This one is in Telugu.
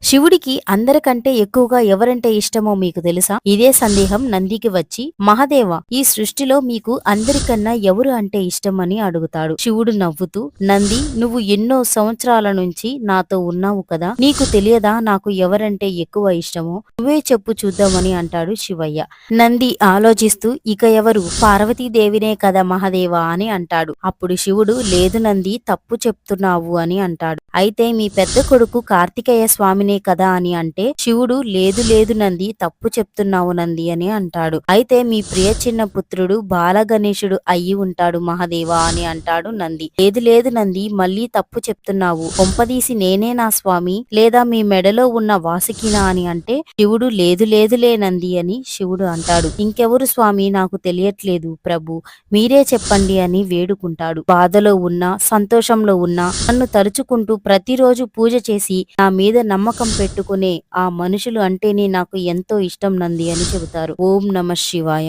శివుడికి అందరికంటే ఎక్కువగా ఎవరంటే ఇష్టమో మీకు తెలుసా? ఇదే సందేహం నందికి వచ్చి, మహదేవ, ఈ సృష్టిలో మీకు అందరికన్నా ఎవరు అంటే ఇష్టం అని అడుగుతాడు. శివుడు నవ్వుతూ, నంది, నువ్వు ఎన్నో సంవత్సరాల నుంచి నాతో ఉన్నావు కదా, నీకు తెలియదా నాకు ఎవరంటే ఎక్కువ ఇష్టమో? నువ్వే చెప్పు చూద్దామని అంటాడు శివయ్య. నంది ఆలోచిస్తూ, ఇక ఎవరు, పార్వతీదేవినే కదా మహదేవా అని అంటాడు. అప్పుడు శివుడు, లేదు నంది, తప్పు చెప్తున్నావు అని అంటాడు. అయితే మీ పెద్ద కొడుకు కార్తికేయ స్వామినే కదా అని అంటే, శివుడు, లేదు లేదు నంది, తప్పు చెప్తున్నావు నంది అని అంటాడు. అయితే మీ ప్రియ చిన్న పుత్రుడు బాలగణేశుడు అయ్యి ఉంటాడు మహాదేవా అని అంటాడు నంది. లేదు లేదు నంది, మళ్ళీ తప్పు చెప్తున్నావు, కొంపదీసి నేనే నా స్వామి, లేదా మీ మెడలో ఉన్న వాసుకినా అని అంటే, శివుడు, లేదు లేదులే నంది అని శివుడు అంటాడు. ఇంకెవరు స్వామి, నాకు తెలియట్లేదు ప్రభు, మీరే చెప్పండి అని వేడుకుంటాడు. బాధలో ఉన్నా సంతోషంలో ఉన్నా నన్ను తలుచుకుంటూ ప్రతిరోజు పూజ చేసి నా మీద నమ్మకం పెట్టుకునే ఆ మనుషులు అంటేనే నాకు ఎంతో ఇష్టం నంది అని చెబుతారు. ఓం నమ శివాయ.